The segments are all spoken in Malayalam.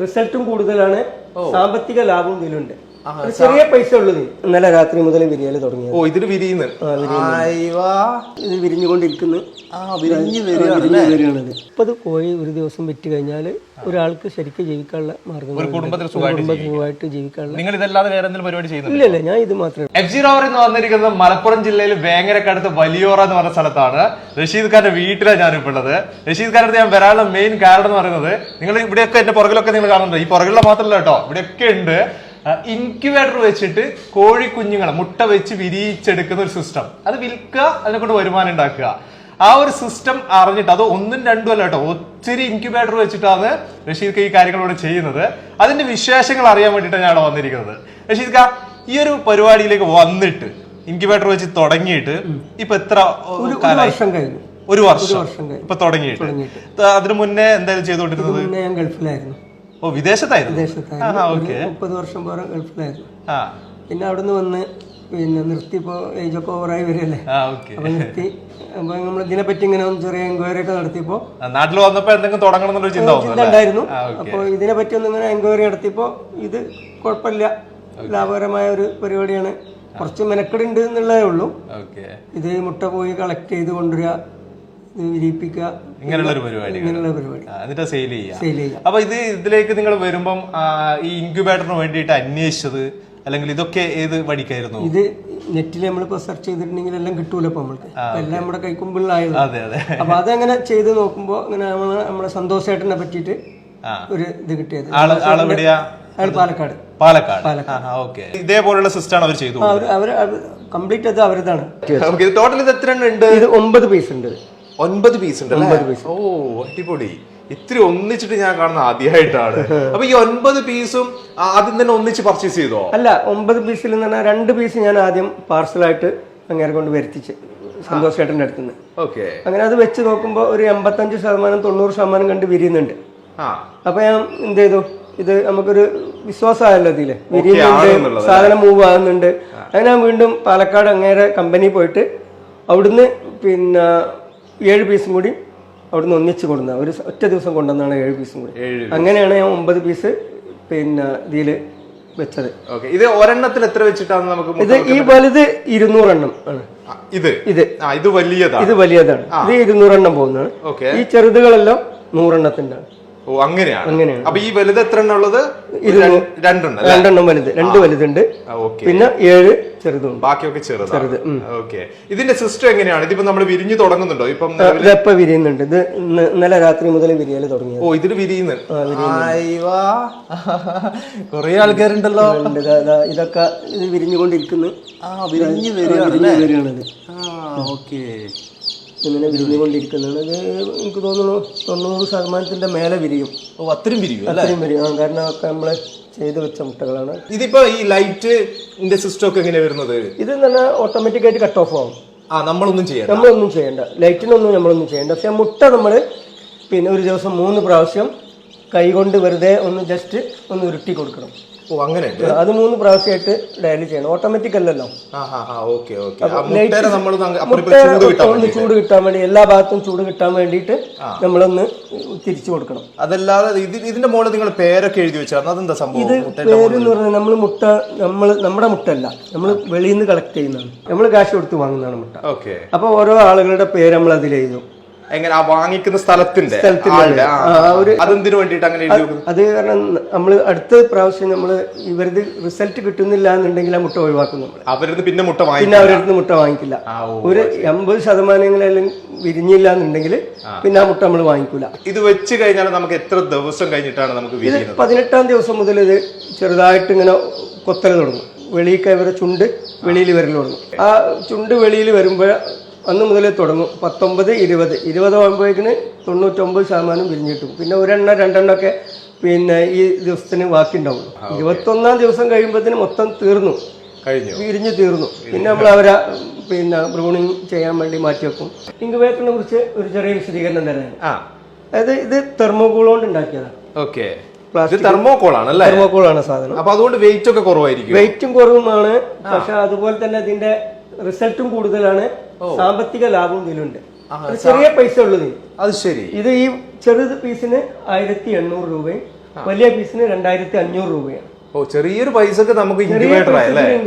റിസൾട്ടും കൂടുതലാണ്, സാമ്പത്തിക ലാഭവും ഇതിലുണ്ട്. ചെറിയ പൈസ ഉള്ളത്. ഇന്നലെ രാത്രി മുതൽ വിരിയൽ തുടങ്ങി. ഓ, ഇതിൽ വിരിയുന്നു. ഇത് വിരിഞ്ഞുകൊണ്ടിരിക്കുന്നു. ഇപ്പൊ ഇത് കോഴി ഒരു ദിവസം വിറ്റ് കഴിഞ്ഞാൽ ഒരാൾക്ക് ശരിക്കും ജീവിക്കാനുള്ള മാർഗം, കുടുംബത്തിൽ സുഖമായിട്ട് ജീവിക്കാനുള്ള. നിങ്ങൾ ഇതല്ലാതെ വേറെ എന്തെങ്കിലും പരിപാടി ചെയ്യുന്നു? ഇല്ല, ഞാൻ ഇത് മാത്രമേ. എഫ് ജി റോവർ എന്ന് വന്നിരിക്കുന്നത് മലപ്പുറം ജില്ലയിൽ വേങ്ങരക്കടുത്ത് വലിയോറ എന്ന് പറഞ്ഞ സ്ഥലത്താണ്. റഷീദ് ഖാന്റെ വീട്ടിലാണ് ഞാനിപ്പോൾ ഉള്ളത്. റഷീദ് ഖാന്റെ ഞാൻ വരാനുള്ള മെയിൻ കാരണം എന്ന് പറയുന്നത്, നിങ്ങൾ ഇവിടെയൊക്കെ എന്റെ പുറകിലൊക്കെ നിങ്ങൾ കാണുന്നുണ്ട്. ഈ പുറകിലുള്ള മാത്രമല്ല കേട്ടോ, ഇവിടെയൊക്കെ ഉണ്ട് ഇൻക്യുബേറ്റർ വെച്ചിട്ട് കോഴിക്കുഞ്ഞുങ്ങളെ മുട്ട വെച്ച് വിരിയിച്ചെടുക്കുന്ന ഒരു സിസ്റ്റം. അത് വിൽക്കുക, അതിനെ കൊണ്ട് വരുമാനം ഉണ്ടാക്കുക. ആ ഒരു സിസ്റ്റം അറിഞ്ഞിട്ട്, അത് ഒന്നും രണ്ടും അല്ല കേട്ടോ, ഒത്തിരി ഇൻക്യുബേറ്റർ വെച്ചിട്ടാണ് റഷീദ് ഈ കാര്യങ്ങളിലൂടെ ചെയ്യുന്നത്. അതിന്റെ വിശേഷങ്ങൾ അറിയാൻ വേണ്ടിയിട്ടാണ് ഞാൻ വന്നിരിക്കുന്നത്. റഷീദ് ഖാ, ഈ ഒരു പരിപാടിയിലേക്ക് വന്നിട്ട് ഇൻക്യുബേറ്റർ വെച്ച് തുടങ്ങിയിട്ട് ഇപ്പൊ എത്ര വർഷം കഴിഞ്ഞു? ഒരു വർഷം ഇപ്പൊ തുടങ്ങിയിട്ട്. അതിനു മുന്നേ എന്തായാലും ചെയ്തുകൊണ്ടിരുന്നത്? ഞാൻ ഗൾഫിലായിരുന്നു. ഓ, വിദേശത്തായിരുന്നു. 30 വർഷം പോലെ ഗൾഫിലായിരുന്നു. പിന്നെ അവിടുന്ന് വന്ന് പിന്നെ നിർത്തി. ഇപ്പോ ഏജ് ഒക്കെ ഓവറായി വരികയല്ലേ, അപ്പൊ നിർത്തി. അപ്പൊ നമ്മൾ ഇതിനെപ്പറ്റി ഇങ്ങനെ ചെറിയ എൻക്വയറി ഒക്കെ നടത്തിയപ്പോ, നാട്ടിൽ വന്നപ്പോ എന്തെങ്കിലും തുടങ്ങണം ചിന്ത ഉണ്ടായിരുന്നു. അപ്പൊ ഇതിനെ പറ്റി ഒന്ന് ഇങ്ങനെ എൻക്വയറി നടത്തിയപ്പോ ഇത് കുഴപ്പമില്ല, ലാഭകരമായ ഒരു പരിപാടിയാണ്. കുറച്ച് മെനക്കെടുണ്ട് എന്നുള്ളതേ ഉള്ളൂ. ഇത് മുട്ട പോയി കളക്ട് ചെയ്ത് കൊണ്ടുവരിക, വിരിയിപ്പിക്കുക, ഇങ്ങനെയുള്ള പരിപാടി. എന്നിട്ട് സെയിൽ ചെയ്യുക. അപ്പൊ ഇതിലേക്ക് നിങ്ങൾ വരുമ്പം ഈ ഇൻക്യുബേറ്ററിന് വേണ്ടിയിട്ട് അന്വേഷിച്ചത് അല്ലെങ്കിൽ ഇതൊക്കെ ഏത് വഴിക്കായിരുന്നു? ഇത് നെറ്റിൽ നമ്മളിപ്പോ സെർച്ച് ചെയ്തിട്ടുണ്ടെങ്കിൽ എല്ലാം കിട്ടൂല. ഇപ്പൊ നമ്മൾക്ക് എല്ലാം നമ്മുടെ കൈക്കുമ്പിളിലായത്. അപ്പൊ അതങ്ങനെ ചെയ്ത് നോക്കുമ്പോ അങ്ങനെ നമ്മളെ സന്തോഷേട്ടനെ പറ്റിയിട്ട് ഒരു ഇത് കിട്ടിയത്. അയാൾ പാലക്കാട്. ഇതേപോലുള്ള സിസ്റ്റം അവർ ചെയ്തു. അവര് കംപ്ലീറ്റ് അത് അവരതാണ്. ടോട്ടൽ ഇത് എത്ര ഉണ്ട്? ഇത് 9 പീസ് ഉണ്ട്. 9 പീസ് ഉണ്ട്. ഓ, അടിപൊളി. ഇത്തിരി ഒന്നിച്ചിട്ട് ഞാൻ കാണുന്ന ആദ്യമായിട്ടാണ്. അപ്പൊ ഈ 9 പീസും ആദ്യം തന്നെ ഒന്നിച്ച് പർച്ചേസ് ചെയ്തോ? അല്ല, 9 പീസിൽ നിന്ന് 2 പീസ് ഞാൻ ആദ്യം പാർസലായിട്ട് അങ്ങനെ കൊണ്ട് വരുത്തിച്ച് സന്തോഷ് ചേട്ടന്റെ അടുത്ത് നിന്ന്. അങ്ങനെ അത് വെച്ച് നോക്കുമ്പോ ഒരു 85% 90% കണ്ട് വിരിയുന്നുണ്ട്. അപ്പൊ ഞാൻ എന്ത് ചെയ്തു, ഇത് നമുക്കൊരു വിശ്വാസമായല്ലോ, ഇതില് വിരിയുന്നുണ്ട്, സാധനം മൂവ് ആകുന്നുണ്ട്. അങ്ങനെ ഞാൻ വീണ്ടും പാലക്കാട് അങ്ങേരെ കമ്പനി പോയിട്ട് അവിടുന്ന് പിന്നെ 7 പീസും കൂടി അവിടുന്ന് ഒന്നിച്ച് കൊണ്ടുവന്ന, ഒരു ഒറ്റ ദിവസം കൊണ്ടുവന്നാണ് 7 പീസും കൂടി. അങ്ങനെയാണ് ഞാൻ 9 പീസ് പിന്നെ ഇതില് വെച്ചത്. ഇത് ഒരെണ്ണത്തിൽ എത്ര വെച്ചിട്ടാണ് നമുക്ക്? ഇത് ഈ വലുത് 200 എണ്ണം ആണ്. ഇത് വലിയതാണ്. ഇത് 200 എണ്ണം പോകുന്നതാണ്. ഈ ചെറുതുകളെല്ലാം 100 എണ്ണത്തിന്റെ ആണ്. ഓ, അങ്ങനെയാണ്. അപ്പൊ ഈ വലുത് എത്ര എണ്ണം ഉള്ളത്? 2 വലുത്, 2 വലുതുണ്ട്, പിന്നെ 7 ചെറുതുണ്ട്, ബാക്കിയൊക്കെ ചെറുത്. ഇതിന്റെ സിസ്റ്റം എങ്ങനെയാണ്? ഇതിപ്പോ നമ്മൾ വിരിഞ്ഞു തുടങ്ങുന്നുണ്ടോ? ഇപ്പൊ വിരിയുന്നുണ്ട്. ഇത് ഇന്നലെ രാത്രി മുതൽ വിരിയല് തുടങ്ങി. ഓ, ഇതിൽ വിരിയുന്നു. കൊറേ ആൾക്കാരുണ്ടല്ലോ. ഇതൊക്കെ ഇത് വിരിഞ്ഞുകൊണ്ടിരിക്കുന്നു. ഇങ്ങനെ വിരിഞ്ഞുകൊണ്ടിരിക്കുന്നതാണ്. ഇത് എനിക്ക് തോന്നുന്നു 90% മേലെ വിരിയും. ഓ, അത്രയും വിരിയും. കാരണം ഒക്കെ നമ്മള് ചെയ്ത് വെച്ച മുട്ടകളാണ്. ഇതിപ്പോ ഈ ലൈറ്റിന്റെ സിസ്റ്റം ഒക്കെ എങ്ങനെയാ വരുന്നത്? ഇത് തന്നെ ഓട്ടോമാറ്റിക് ആയിട്ട് കട്ട് ഓഫ് ആവും. നമ്മളൊന്നും ചെയ്യണ്ട, ലൈറ്റിനൊന്നും നമ്മളൊന്നും ചെയ്യണ്ട. പക്ഷെ മുട്ട നമ്മള് പിന്നെ ഒരു ദിവസം 3 പ്രാവശ്യം കൈ കൊണ്ട് വെറുതെ ഒന്ന് ജസ്റ്റ് ഒന്ന് ഉരുട്ടി കൊടുക്കണം. ഓ, അങ്ങനെ അത് 3 പ്രാവശ്യമായിട്ട് ഡയലി ചെയ്യണം. ഓട്ടോമാറ്റിക് അല്ലല്ലോ. ഒന്ന് ചൂട് കിട്ടാൻ വേണ്ടി, എല്ലാ ഭാഗത്തും ചൂട് കിട്ടാൻ വേണ്ടിയിട്ട് നമ്മളൊന്ന് തിരിച്ചു കൊടുക്കണം. അതല്ലാതെ ഇതിന്റെ മുകളിൽ നിങ്ങൾ പേരൊക്കെ എഴുതി വെച്ചാൽ അതെന്താ സംഭവം? ഇത് പേര് എന്ന് പറഞ്ഞാൽ നമ്മൾ മുട്ട നമ്മുടെ മുട്ട അല്ല, നമ്മൾ വെളിയിൽ നിന്ന് കളക്ട് ചെയ്യുന്നതാണ്. നമ്മൾ കാശ് കൊടുത്ത് വാങ്ങുന്നതാണ് മുട്ട. അപ്പൊ ഓരോ ആളുകളുടെ പേര് നമ്മൾ അതിൽ എഴുതും. എങ്ങനെ വാങ്ങിക്കുന്ന സ്ഥലത്തിന്റെ അതെന്തിനു വേണ്ടിട്ട് അങ്ങനെ? അത് കാരണം നമ്മള് അടുത്ത പ്രാവശ്യം നമ്മള് ഇവരത് റിസൾട്ട് കിട്ടുന്നില്ല എന്നുണ്ടെങ്കിൽ ആ മുട്ട ഒഴിവാക്കും. അവരടുത്ത് പിന്നെ അവരടുത്ത് മുട്ട വാങ്ങിക്കില്ല. ഒരു 80% വിരിഞ്ഞില്ല എന്നുണ്ടെങ്കിൽ പിന്നെ ആ മുട്ട നമ്മൾ വാങ്ങിക്കൂല. ഇത് വെച്ച് കഴിഞ്ഞാൽ നമുക്ക് എത്ര ദിവസം കഴിഞ്ഞിട്ടാണ് നമുക്ക്? 18ാം ദിവസം മുതൽ ഇത് ചെറുതായിട്ട് ഇങ്ങനെ കൊത്തൽ തുടങ്ങും. വെളിയിൽ ഇവരെ ചുണ്ട് വെളിയിൽ വരൽ തുടങ്ങും. ആ ചുണ്ട് വെളിയിൽ വരുമ്പോൾ അന്ന് മുതലേ തുടങ്ങും. 19, 20 ആകുമ്പോഴേക്കിന് 99% വിരിഞ്ഞിട്ടും. പിന്നെ 1 എണ്ണം 2 എണ്ണം ഒക്കെ പിന്നെ ഈ ദിവസത്തിന് ബാക്കി ഉണ്ടാവും. 21ാം ദിവസം കഴിയുമ്പോഴത്തേന് മൊത്തം വിരിഞ്ഞ് തീർന്നു. പിന്നെ നമ്മൾ അവരെ പിന്നെ ബ്രൂണിങ് ചെയ്യാൻ വേണ്ടി മാറ്റി വെക്കും. ഇൻക്യുബേറ്ററിനെ കുറിച്ച് ഒരു ചെറിയ വിശദീകരണം തരാൻ. അതായത് ഇത് തെർമോകോൾ കൊണ്ട് ഉണ്ടാക്കിയതാണ്. തെർമോകോളാണ് സാധനം. അപ്പൊ അതുകൊണ്ട് വെയിറ്റ് ഒക്കെ കുറവായിരിക്കും. വെയിറ്റും കുറവുമാണ്. പക്ഷെ അതുപോലെ തന്നെ ഇതിന്റെ റിസൾട്ടും കൂടുതലാണ്, സാമ്പത്തിക ലാഭവും ഇതിലുണ്ട്. ചെറിയ പൈസ ഉള്ളത്. അത് ശരി. ഇത് ഈ ചെറു പീസിന് 1800 രൂപയും വലിയ പീസിന് 2500 രൂപയാണ്. ഓ, ചെറിയൊരു പൈസക്ക് നമുക്ക് ഇൻക്യുബേറ്റർ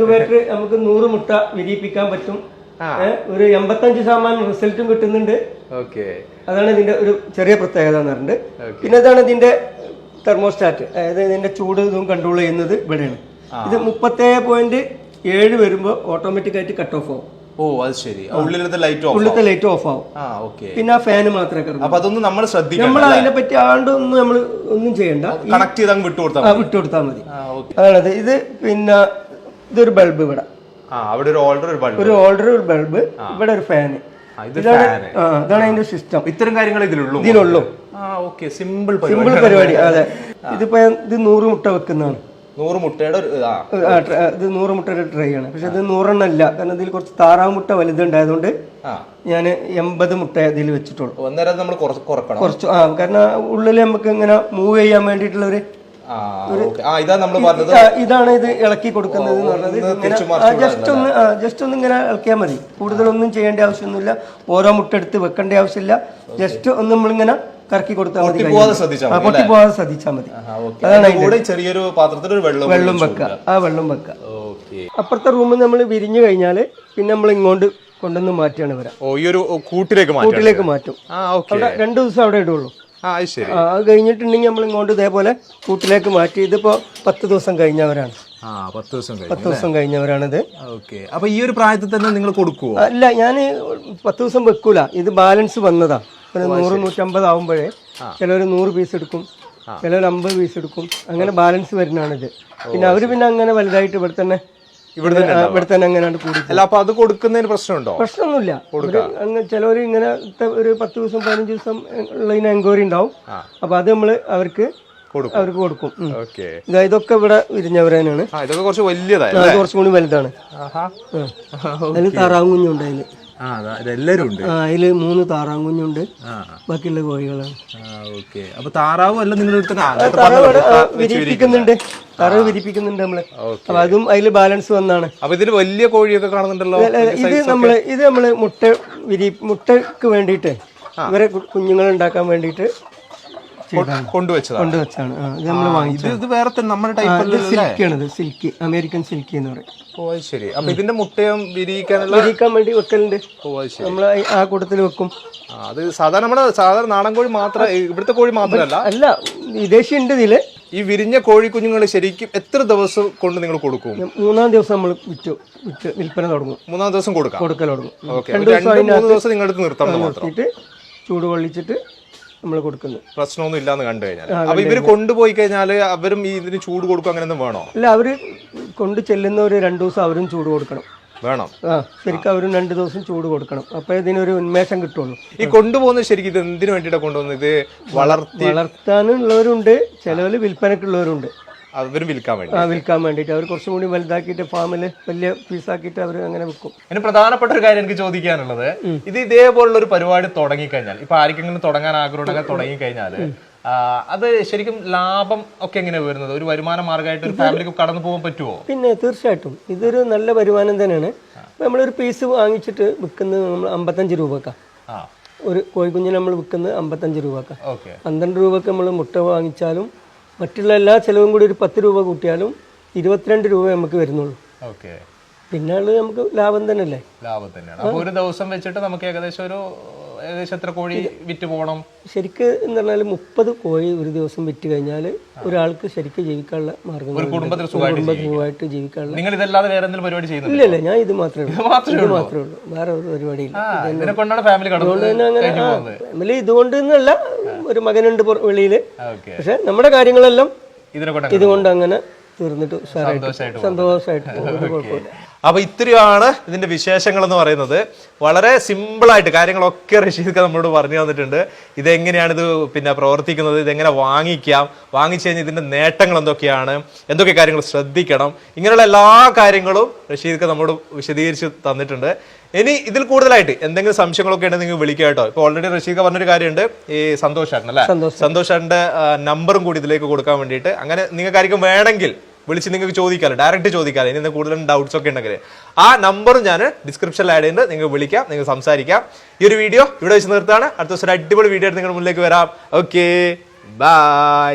നമുക്ക് 100 മുട്ട വിരിയിപ്പിക്കാൻ പറ്റും. ഒരു 85% റിസൾട്ടും കിട്ടുന്നുണ്ട്. അതാണ് ഇതിന്റെ ഒരു ചെറിയ പ്രത്യേകത എന്ന് പറഞ്ഞിട്ട്. പിന്നെ ഇതാണ് ഇതിന്റെ തെർമോസ്റ്റാറ്റ്, അതായത് ഇതിന്റെ ചൂട് ഇതും കൺട്രോൾ ചെയ്യുന്നത് ഇവിടെയാണ്. ഇത് 37.7 വരുമ്പോ ഓട്ടോമാറ്റിക് ആയിട്ട് കട്ട് ഓഫ് ആവും. ഓ, അത് ശരി. ഉള്ളിലത്തെ ലൈറ്റ് ഓഫ് ആവും. പിന്നെ ആ ഫാന് മാത്രമേ കിടന്നു. അപ്പൊ അതൊന്നും നമ്മൾ ശ്രദ്ധിക്കണം. നമ്മൾ അതിനെ പറ്റി ആണ്ടൊന്നും നമ്മൾ ഒന്നും ചെയ്യണ്ട, കണക്ട് ചെയ്ത് വിട്ടുകൊടുത്താൽ മതി. അതാണത്. ഇത് പിന്നെ ഇതൊരു ബൾബ് ഇവിടെ, ഒരു ഓൾഡർ ഒരു ബൾബ്, ഇവിടെ ഒരു ഫാന്. ഇതാണ് അതിന്റെ സിസ്റ്റം. ഇത്തരം കാര്യങ്ങൾ ഇതിനുള്ളൂ. സിമ്പിൾ പരിപാടി. അതെ. ഇതിപ്പോ ഇത് 100 മുട്ട വെക്കുന്നതാണ്. 100 മുട്ടയുടെ ഇത് 100 മുട്ടയുടെ ട്രേ ആണ്. പക്ഷെ ഇത് 100 എണ്ണം അല്ല, കാരണം ഇതിൽ കുറച്ച് താറാവ് മുട്ട വലുതുണ്ടായതുകൊണ്ട് ഞാൻ 80 മുട്ട ഇതിൽ വെച്ചിട്ടുള്ളൂ. കുറച്ച് കാരണം ഉള്ളിൽ നമുക്ക് ഇങ്ങനെ മൂവ് ചെയ്യാൻ വേണ്ടിയിട്ടുള്ള ഇതാണ് ഇത് ഇളക്കി കൊടുക്കുന്നത് എന്ന് പറഞ്ഞത്. ജസ്റ്റ് ഒന്ന് ഇങ്ങനെ ഇളക്കിയാൽ മതി, കൂടുതലൊന്നും ചെയ്യേണ്ട ആവശ്യമൊന്നുമില്ല. ഓരോ മുട്ട എടുത്ത് വെക്കേണ്ട ആവശ്യമില്ല. ജസ്റ്റ് ഒന്ന് നമ്മളിങ്ങനെ കറക്കി കൊടുത്താൽ മതി, പൊട്ടിപ്പോവാതെ ശ്രദ്ധിച്ചാൽ മതി. അതാണ് ചെറിയൊരു പാത്രത്തിൽ വെള്ളം വെക്കുക. വെള്ളം വെക്കുക. അപ്പുറത്തെ റൂമിൽ നമ്മൾ വിരിഞ്ഞു കഴിഞ്ഞാല് പിന്നെ നമ്മൾ ഇങ്ങോട്ട് കൊണ്ടുവന്ന് മാറ്റിയാണ് വരാം. കൂട്ടിലേക്ക് മാറ്റും. അവിടെ 2 ദിവസം അവിടെ ഇടുള്ളൂ. അത് കഴിഞ്ഞിട്ടുണ്ടെങ്കിൽ നമ്മൾ ഇങ്ങോട്ട് ഇതേപോലെ കൂട്ടിലേക്ക് മാറ്റി. ഇതിപ്പോ 10 ദിവസം കഴിഞ്ഞവരാണ്. 10 ദിവസം കഴിഞ്ഞവരാണിത്. അപ്പൊ ഈ ഒരു പ്രായത്തിൽ തന്നെ നിങ്ങൾ കൊടുക്കുവോ? അല്ല, ഞാൻ 10 ദിവസം വെക്കൂല. ഇത് ബാലൻസ് വന്നതാ. 100-150 ആവുമ്പോഴേ ചിലവർ 100 പീസ് എടുക്കും, ചിലവർ 50 പീസ് എടുക്കും. അങ്ങനെ ബാലൻസ് വരുന്നതാണിത്. പിന്നെ അവര് പിന്നെ അങ്ങനെ വലുതായിട്ട് ഇവിടെ തന്നെ അങ്ങനെയാണ് കൂടി. അല്ല, അപ്പൊ അത് കൊടുക്കുന്നതിന് പ്രശ്നമുണ്ടോ? പ്രശ്നമൊന്നുമില്ല. ചിലവർ ഇങ്ങനെ ഒരു 10 ദിവസം 15 ദിവസം ഉള്ളതിന് എൻക്വയറി ഉണ്ടാവും. അപ്പൊ അത് നമ്മള് അവർക്ക് കൊടുക്കും. ഇതൊക്കെ ഇവിടെ വിരിഞ്ഞവരാനാണ്. കുറച്ചും കൂടി വലുതാണ്. അതിൽ താറാവും കുഞ്ഞുണ്ട്. അതില് 3 താറാവും കുഞ്ഞുണ്ട്. ബാക്കിയുള്ള കോഴികളാണ്. അപ്പൊ താറാവും അല്ല നിങ്ങൾ വിരിപ്പിക്കുന്നുണ്ട്. താറാവ് വിരിപ്പിക്കുന്നുണ്ട് നമ്മള്. അപ്പൊ അതും അതില് ബാലൻസ് വന്നാണ്. അപ്പൊ ഇതിൽ വലിയ കോഴിയൊക്കെ കാണുന്നുണ്ടല്ലോ. ഇത് നമ്മള് മുട്ടക്ക് വേണ്ടിട്ട് ഇവരെ കുഞ്ഞുങ്ങൾ ഉണ്ടാക്കാൻ വേണ്ടിട്ട് കൊണ്ടുവച്ചാണ്. ഇത് നമ്മൾ വാങ്ങിച്ചത്. സിൽക്കി, അമേരിക്കൻ സിൽക്കി എന്ന് പറയും. അപ്പൊ ഇതിന്റെ മുട്ടയും വിരിയിക്കാൻ വേണ്ടി വെക്കലുണ്ട്. നമ്മൾ ആ കൂട്ടത്തിൽ വെക്കും. അത് സാധാരണ നാടൻ കോഴി മാത്രം, ഇവിടുത്തെ കോഴി മാത്രമല്ല, അല്ല വിദേശി ഉണ്ട് ഇതില്. ഈ വിരിഞ്ഞ കോഴി കുഞ്ഞുങ്ങൾ ശരിക്കും എത്ര ദിവസം കൊണ്ട് നിങ്ങൾ കൊടുക്കും? 3-ാം ദിവസം നമ്മൾ വിൽപ്പന തുടങ്ങും. 3-ാം ദിവസം കൊടുക്കൽ തുടങ്ങും. 2-3 ദിവസം നിങ്ങളുടെ നിർത്തിയിട്ട് ചൂട് കൊള്ളിച്ചിട്ട് നമ്മൾ കൊടുക്കുന്നു. പ്രശ്നമൊന്നും ഇല്ലാന്ന് കണ്ടു കഴിഞ്ഞാൽ. അപ്പൊ ഇവര് കൊണ്ടുപോയി കഴിഞ്ഞാൽ അവരും ഇതിന് ചൂട് കൊടുക്കും, അങ്ങനെയൊന്നും വേണോ? അല്ല, അവര് കൊണ്ടു ചെല്ലുന്ന ഒരു 2 ദിവസം അവരും ചൂട് കൊടുക്കണം. വേണം. ശരിക്കും അവരും 2 ദിവസം ചൂട് കൊടുക്കണം. അപ്പൊ ഇതിനൊരു ഉന്മേഷം കിട്ടുള്ളൂ. ഈ കൊണ്ടുപോകുന്നത് ശരിക്കും ഇത് എന്തിനു വേണ്ടിയിട്ടാണ് കൊണ്ടുപോകുന്നത്? ഇത് വളർത്താനുള്ളവരുണ്ട്, ചിലവര് വിൽപ്പനക്കുള്ളവരുണ്ട്. അവരും വിൽക്കാൻ വേണ്ടിയിട്ട് അവർ കുറച്ചും കൂടി വലുതാക്കിയിട്ട് ഫാമില് വലിയ പീസാക്കിയിട്ട് അവർ അങ്ങനെ വിൽക്കും. അതിന് പ്രധാനപ്പെട്ട ഒരു കാര്യം എനിക്ക് ചോദിക്കാനുള്ളത്, ഇത് ഇതേപോലുള്ള ഒരു പരിപാടി തുടങ്ങിക്കഴിഞ്ഞാൽ, ഇപ്പൊ ആർക്കെങ്കിലും തുടങ്ങാൻ ആഗ്രഹം തുടങ്ങിക്കഴിഞ്ഞാൽ അത് ശരിക്കും ലാഭം ഒക്കെ എങ്ങനെയാണ് വരുന്നത്? ഒരു വരുമാന മാർഗമായിട്ട് ഒരു ഫാമിലിക്ക് കടന്നു പോകാൻ പറ്റുമോ? പിന്നെ തീർച്ചയായിട്ടും ഇതൊരു നല്ല വരുമാനം തന്നെയാണ്. നമ്മളൊരു പീസ് വാങ്ങിച്ചിട്ട് വിൽക്കുന്നത് നമ്മൾ 55 രൂപക്കാ. ഒരു കോഴിക്കുഞ്ഞിന് നമ്മൾ വിൽക്കുന്നത് 55 രൂപക്കാ. 12 രൂപക്ക് നമ്മൾ മുട്ട വാങ്ങിച്ചാലും മറ്റുള്ള എല്ലാ ചിലവും കൂടി ഒരു 10 രൂപ കൂട്ടിയാലും 22 രൂപ നമുക്ക് വരുന്നുള്ളൂ. പിന്നെ നമുക്ക് ലാഭം തന്നെയല്ലേ? ലാഭം തന്നെയാണ്. അപ്പോൾ ഒരു ദിവസം വെച്ചിട്ട് നമുക്ക് ഏകദേശം എത്ര കോഴി വിറ്റ് പോകണം? ശരിക്ക് എന്ന് പറഞ്ഞാൽ 30 കോഴി ഒരു ദിവസം വിറ്റ് കഴിഞ്ഞാൽ ഒരാൾക്ക് ശരിക്കും ജീവിക്കാനുള്ള മാർഗം, ഒരു കുടുംബത്തിൽ സുഖമായിട്ട് ജീവിക്കാനുള്ള. നിങ്ങൾ ഇതല്ലാതെ വേറെ എന്തെങ്കിലും പരിപാടി ചെയ്യുന്നില്ല? ഇല്ല, ഞാൻ ഇത് മാത്രമേ ഉള്ളൂ. വേറെ ഒരു പരിപാടിയില്ല. ഫാമിലി ഇതുകൊണ്ട് എന്നല്ല, ഒരു മകനുണ്ട് വെളിയില്. പക്ഷെ നമ്മുടെ കാര്യങ്ങളെല്ലാം ഇതുകൊണ്ട് അങ്ങനെ തീർന്നിട്ട് സന്തോഷമായിട്ട് കുഴപ്പമില്ല. അപ്പൊ ഇത്രയാണ് ഇതിന്റെ വിശേഷങ്ങൾ എന്ന് പറയുന്നത്. വളരെ സിമ്പിൾ ആയിട്ട് കാര്യങ്ങളൊക്കെ റഷീദ് നമ്മളോട് പറഞ്ഞു തന്നിട്ടുണ്ട്. ഇതെങ്ങനെയാണ് ഇത് പിന്നെ പ്രവർത്തിക്കുന്നത്, ഇതെങ്ങനെ വാങ്ങിച്ചു കഴിഞ്ഞാൽ ഇതിന്റെ നേട്ടങ്ങൾ എന്തൊക്കെയാണ്, എന്തൊക്കെ കാര്യങ്ങൾ ശ്രദ്ധിക്കണം, ഇങ്ങനെയുള്ള എല്ലാ കാര്യങ്ങളും റഷീദ് നമ്മോട് വിശദീകരിച്ച് തന്നിട്ടുണ്ട്. ഇനി ഇതിൽ കൂടുതലായിട്ട് എന്തെങ്കിലും സംശയങ്ങളൊക്കെ ഉണ്ടെങ്കിൽ നിങ്ങൾ വിളിക്കുക കേട്ടോ. ഇപ്പൊ ഓൾറെഡി റഷീദ് പറഞ്ഞൊരു കാര്യമുണ്ട്, ഈ സന്തോഷാണ് അല്ലെ, സന്തോഷാന്റെ നമ്പറും കൂടി ഇതിലേക്ക് കൊടുക്കാൻ വേണ്ടിയിട്ട്. അങ്ങനെ നിങ്ങൾക്ക് ആയിരിക്കും വേണമെങ്കിൽ വിളിച്ച് നിങ്ങൾക്ക് ചോദിക്കാമല്ലോ, ഡയറക്റ്റ് ചോദിക്കാമല്ലോ. ഇനി കൂടുതലും ഡൗട്ട്സ് ഒക്കെ ഉണ്ടെങ്കിൽ ആ നമ്പറും ഞാൻ ഡിസ്ക്രിപ്ഷനിൽ ആഡ് ചെയ്യുന്നുണ്ട്. നിങ്ങൾ വിളിക്കാം, നിങ്ങൾ സംസാരിക്കാം. ഈ ഒരു വീഡിയോ ഇവിടെ വെച്ച് നിർത്താണ്. അടുത്ത ദിവസം ഒരു അടിപൊളി വീഡിയോ ആയിട്ട് നിങ്ങളുടെ മുന്നിലേക്ക് വരാം. Okay, by.